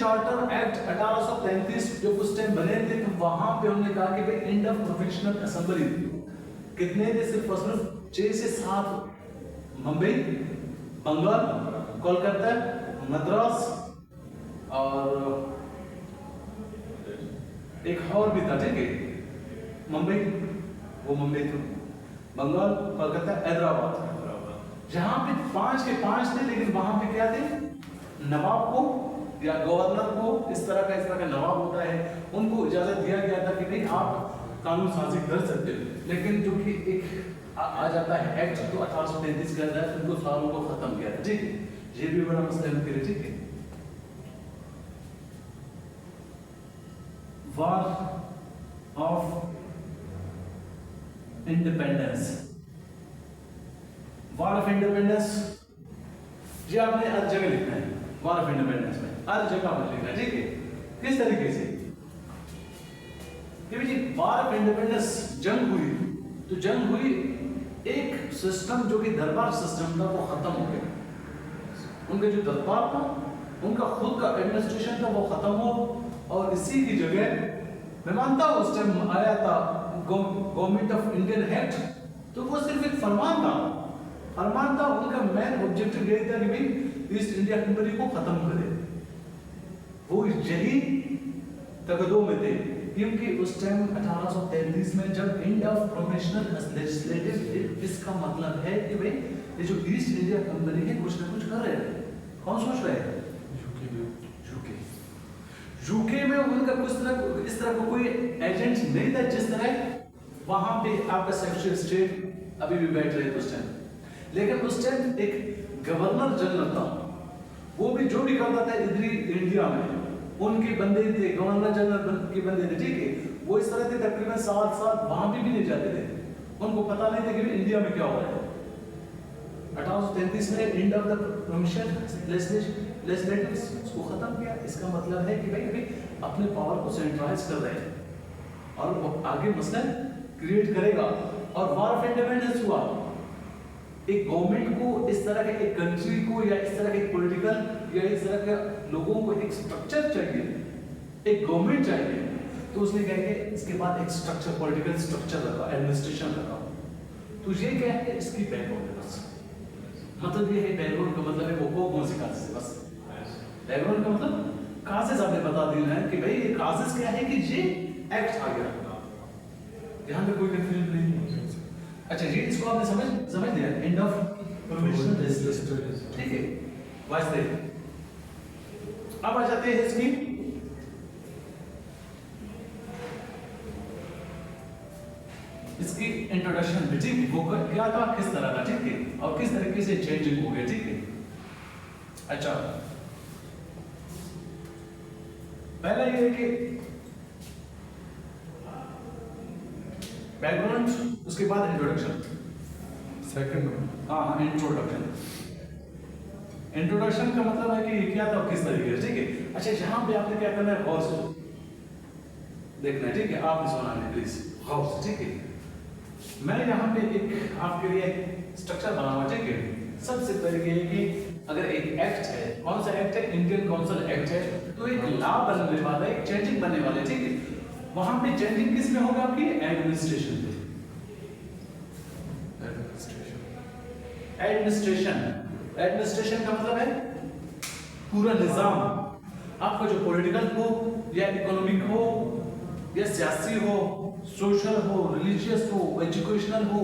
Charter act 1833 जो उस time बने थे, तो वहां पे हमने कहा कि भाई एंड ऑफ प्रोफेशनल असेंबली कितने थे? सिर्फ 6 से 7 मुंबई, बंगाल, कोलकाता, मद्रास और एक और भी था, ठीक है, मुंबई, वो मुंबई था, बंगाल, कोलकाता, हैदराबाद, जहां पे 5 के 5 थे, लेकिन वहां पे क्या थे? नवाब को या गवर्नर को, इस तरह का नवाब होता है, उनको इजाजत दिया गया था कि नहीं आप कानून साजी कर सकते हो। लेकिन जो कि एक आ जाता है एक्ट तो 1833 के अंदर उनको सारों को खत्म किया था, ठीक है। ये भी बड़ा मसला है, ठीक है। War of independence, war of independence ये आपने हर जगह लिखना है, वॉर ऑफ इंडिपेंडेंस में हर जगह पर लिखना है, ठीक है। किस तरीके से? जी वॉर ऑफ इंडिपेंडेंस जंग हुई, तो जंग हुई, एक सिस्टम जो कि दरबार सिस्टम था वो खत्म हो गया, उनका जो दरबार था, उनका खुद का एडमिनिस्ट्रेशन था वो खत्म हो, और इसी की जगह मैं मानता हूं उस टाइम आया था गवर्नमेंट ऑफ इंडियन एक्ट, तो वो सिर्फ एक फरमान था, उनका मेन ऑब्जेक्टिव यही था कि भाई ईस्ट इंडिया कंपनी को खत्म कर दे। वो यही तकदों में थे, क्योंकि उस टाइम 1833 में जब एंड ऑफ प्रोफेशनल लेजिस्लेटिव, इसका मतलब है कि भाई ये जो ईस्ट इंडिया कंपनी है कुछ ना कुछ कर रहे हैं। कौन सोच रहे हैं? यूके में उनका इस तरह का कोई एजेंट नहीं था, जिस तरह वहां पे आपका सेक्रेटरी स्टेट अभी भी बैठ रहे थे उस टाइम। लेकिन उस टाइम एक गवर्नर जनरल था, वो भी जो भी करता था इधर इंडिया में उनके बंदे थे, गवर्नर जनरल के बंदे थे, ठीक है। वो इस तरह थे तकरीबन 7 साल वहां भी नहीं जाते थे, उनको पता नहीं था कि इंडिया में क्या हो रहा है। 1833 में एंड ऑफ द प्रोविंशियल लेजिस्लेटिव्स को खत्म किया। इसका मतलब है कि भाई अपने पावर को सेंट्रलाइज कर रहे हैं और वो आगे मसला क्रिएट करेगा। और वॉर ऑफ इंडिपेंडेंस हुआ, एक गवर्नमेंट को, इस तरह के एक कंट्री को, या इस तरह के पॉलिटिकल या इस तरह के लोगों को एक स्ट्रक्चर चाहिए, एक गवर्नमेंट चाहिए। तो उसने कहा कि इसके बाद एक स्ट्रक्चर, पॉलिटिकल स्ट्रक्चर रखा, एडमिनिस्ट्रेशन रखा। तो ये क्या है? इसकी बैकग्राउंड है बस, मतलब ये है बैकग्राउंड का मतलब है वो कौन सी काजेस है, बस बैकग्राउंड का मतलब काजेस आपने बता देना है कि भाई ये काजेस क्या है कि ये एक्ट आ गया, यहाँ पे कोई कंफ्यूजन नहीं है। अच्छा ये इसको आपने समझ लिया, एंड ऑफ प्रोविजनल लेजिस्लेटिव, ठीक है। वास्ते अब आ जाते हैं इसकी इंट्रोडक्शन पे, ठीक है। वो क्या था, किस तरह था, ठीक है, और किस तरीके से चेंजिंग हो गया, ठीक है। अच्छा पहला ये है कि बैकग्राउंड, उसके बाद इंट्रोडक्शन, सेकंड हाँ इंट्रोडक्शन। इंट्रोडक्शन का मतलब है कि क्या था, किस तरीके से, ठीक है। अच्छा यहाँ पे आपने क्या करना है, गौर से देखना है, ठीक है। आपने सुना है प्लीज गौर से, ठीक है। मैं यहाँ पे एक आपके लिए स्ट्रक्चर बना हुआ, ठीक है। सबसे पहले ये कि अगर एक एक्ट है, कौन सा एक्ट है, इंडियन काउंसिल एक्ट है, तो एक लॉ बनने वाला है, एक चेंजिंग बनने वाले, ठीक है। वहां पे चेंजिंग किस में होगा, आपकी एडमिनिस्ट्रेशन पे। एडमिनिस्ट्रेशन का मतलब है पूरा निजाम, आपका जो पॉलिटिकल हो या इकोनॉमिक हो या सियासी हो, सोशल हो, रिलीजियस हो, एजुकेशनल हो,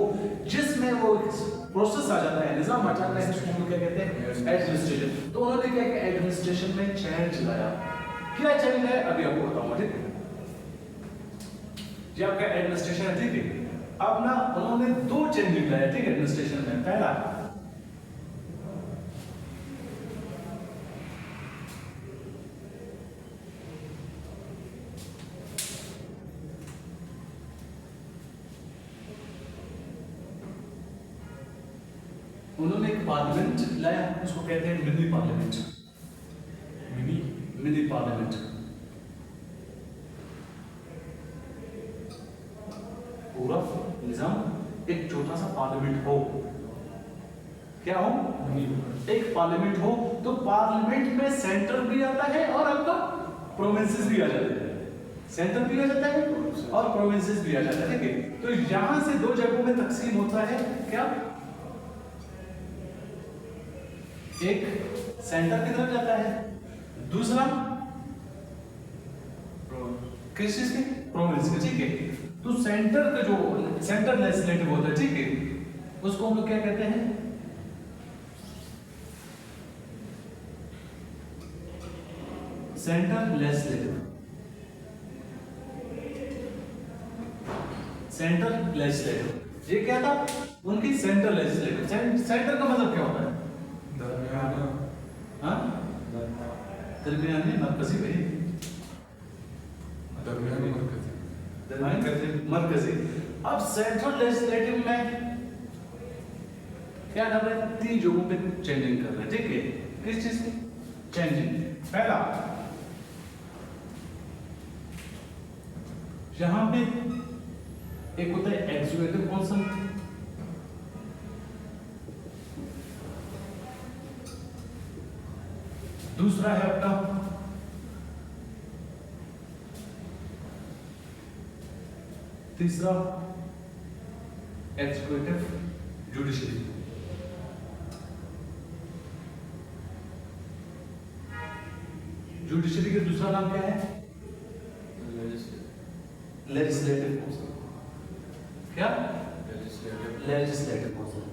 जिसमें वो प्रोसेस आ जाता है, निजाम आ जाता है, उसको क्या कहते हैं, एडमिनिस्ट्रेशन। तो उन्होंने क्या किया, एडमिनिस्ट्रेशन में चेंज लाया। क्या चेंज लाया अभी आपको बताऊंगा, ठीक है। ये आपका एडमिनिस्ट्रेशन है, ठीक है। अब ना उन्होंने 2 चेंज लाया, ठीक है, एडमिनिस्ट्रेशन में। पहला उन्होंने एक पार्लियामेंट लाया, उसको कहते हैं मिनी पार्लियामेंट। मिनी पार्लियामेंट पूरा निजाम एक छोटा सा पार्लियामेंट हो, क्या हो, एक पार्लियामेंट हो। तो पार्लियामेंट में सेंटर भी आता है और आपका प्रोविंसेस भी आ जाते हैं, सेंटर भी आ जाता है और प्रोविंसेस भी आ जाता है, ठीक है। तो यहां से दो जगहों में तकसीम होता है क्या, एक सेंटर की तरफ जाता है, दूसरा किस चीज के, प्रोविंस के, ठीक है। तो सेंटर का जो सेंटर लेजिस्लेटिव होता है, ठीक है, उसको हम लोग क्या कहते हैं, सेंटर लेजिस्लेटिव, सेंटर लेजिस्लेटिव। ये क्या था उनकी सेंटर लेजिस्लेटिव। सेंटर का मतलब क्या होता है, दरमियाना, हाँ दरमियान में मरकजी भाई, दरमियानी मरकज़ी, मरकजी। अब सेंट्रल लेजिस्लेटिव में क्या कर रहे हैं, 3 जगहों पे चेंजिंग कर रहे हैं, ठीक है। किस चीज की चेंजिंग, पहला यहां पे एक होता है एग्जीक्यूटिव काउंसिल, दूसरा है आपका तीसरा एग्जीक्यूटिव जुडिशरी। जुडिशरी का दूसरा नाम क्या है, लेजिस्लेटिव काउंसिल, क्या लेजिस्लेटिव काउंसिल।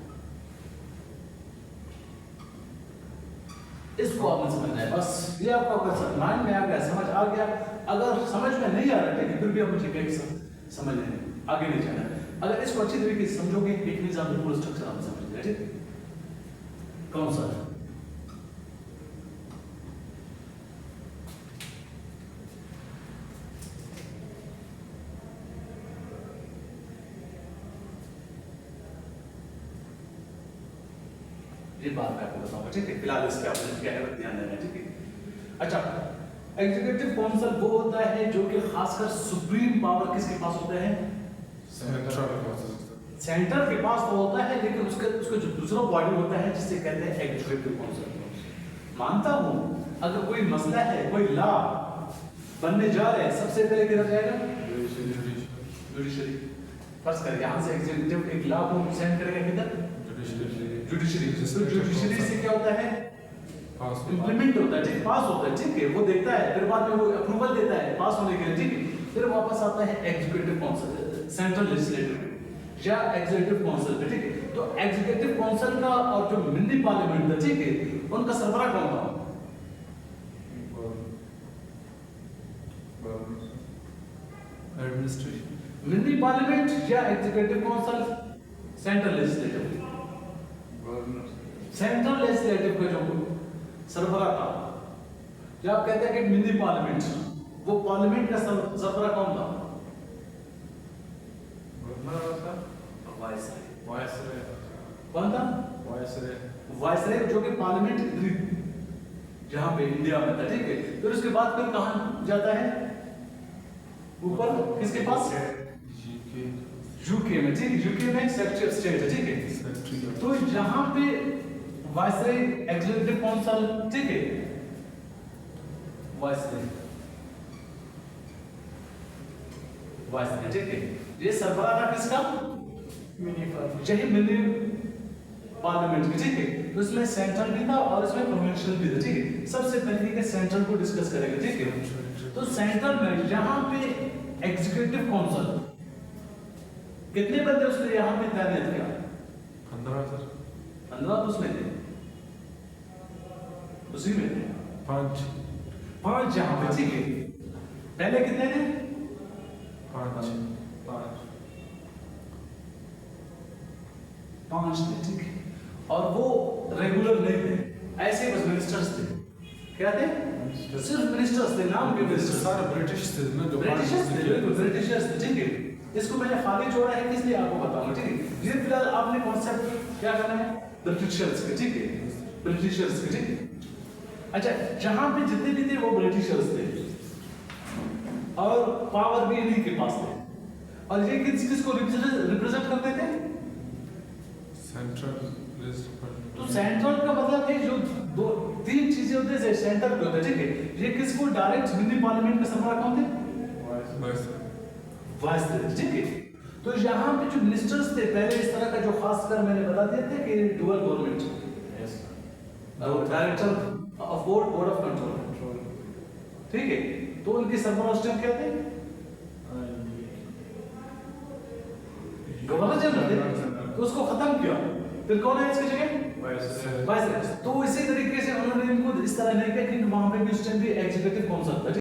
इसको आपने समझना है, बस ये आपका अगर माइंड में आ गया, समझ आ गया, अगर समझ में नहीं आ रहा है फिर भी आप मुझे कहें समझ लें, आगे नहीं जाना। अगर इसको अच्छी तरीके से समझोगे इट मींस आप पूरा स्ट्रक्चर आप समझ गए, ठीक। कौन सा ये बात मैं आपको बताऊंगा, ठीक है। फिलहाल इस पे आपने क्या है ध्यान देना है, ठीक है। अच्छा, एग्जीक्यूटिव काउंसिल वो होता है जो कि खासकर सुप्रीम पावर किसके पास होता है, सेंटर के पास तो होता है, लेकिन उसका जो दूसरा बॉडी होता है जिसे कहते हैं एग्जीक्यूटिव काउंसिल। मानता हूं अगर कोई मसला है, कोई लॉ बनने जा रहे हैं, सबसे पहले किधर जाएगा, जुडिशरी। फर्स्ट कर यहां से एग्जीक्यूटिव एक लॉ को सेंड करेगा किधर, जुडिशरी। तो जुडिशरी से क्या होता है, इंप्लीमेंट होता है, ठीक, पास होता है, ठीक है। वो देखता है, फिर बाद में वो अप्रूवल देता है पास होने के लिए, ठीक है। फिर वापस आता है एग्जीक्यूटिव काउंसिल, सेंट्रल लेजिस्लेटिव या एग्जीक्यूटिव काउंसिल पे, ठीक है। तो एग्जीक्यूटिव काउंसिल का और जो मिनी पार्लियामेंट था, ठीक है, उनका सरबराह कौन था, एडमिनिस्ट्रेशन, मिनी पार्लियामेंट या executive council, central legislative. Central legislative का जो सरबराह था, जब आप कहते हैं कि मिनी पार्लियामेंट, वो पार्लियामेंट का सरबराह कौन था, वायसराय। कौन था, वायसराय, जो कि पार्लियामेंट जहां पे इंडिया में था, ठीक है। फिर उसके बाद फिर कहां जाता है, ऊपर किसके पास, यूके में, ठीक है। यूके में सेक्रेटरी ऑफ स्टेट है, ठीक है। तो यहां पे वायसराय एग्जीक्यूटिव काउंसिल, ठीक है, वायसराय, ठीक है। ये सरबराह था किसका, मिनी पार्लियामेंट की, ठीक है। तो इसमें सेंट्रल भी था और इसमें प्रोविंशियल भी था, ठीक है। सबसे पहले के सेंट्रल को डिस्कस करेंगे, ठीक है। तो सेंट्रल में यहां पे एग्जीक्यूटिव काउंसिल कितने बंदे उसने यहां पे तैनात किया, 15 तो उसमें थे, उसी में थे 5 यहां पे, ठीक है। पहले कितने थे, 5 थे, ठीक है। और वो रेगुलर नहीं थे, ऐसे बस मिनिस्टर्स थे। क्या थे, सिर्फ मिनिस्टर्स थे, नाम के मिनिस्टर्स, सारे ब्रिटिश थे ना, जो ब्रिटिशर्स थे, बिल्कुल ब्रिटिशर्स थे, ठीक है। इसको मैंने खाली जोड़ा है इसलिए आपको बताऊंगा, ठीक है। ये फिलहाल आपने कॉन्सेप्ट क्या करना है, ब्रिटिशर्स के, ठीक है, ब्रिटिशर्स के, ठीक है। अच्छा, जहां पे जितने भी थे वो ब्रिटिशर्स थे और पावर भी इन्हीं के पास थे। और ये किसको रिप्रेजेंट करते थे, सेंट्रल तो सेंट्रल का मतलब है जो 2-3 चीजें होते हैं सेंटर पे होते हैं, ठीक है। ये किसको इसको डायरेक्ट दिल्ली पार्लियामेंट का सरबराह कौन थे? बस वाइस प्रेसिडेंट, ठीक है। तो यहाँ पे जो मिनिस्टर्स थे पहले इस तरह का जो खास कर मैंने बता दिया था कि dual government director of board of control, ठीक है। तो उनके सरबराह उस टाइम क्या थे? गवर्नर जनरल थे। तो उसको खत्म किया, फिर कौन है इसकी जगह? Vice president. तो इसी तरीके से उन्होंने इनको इस तरह नहीं किया कि वहां पे भी उस टाइम भी एग्जीक्यूटिव कौन सा था।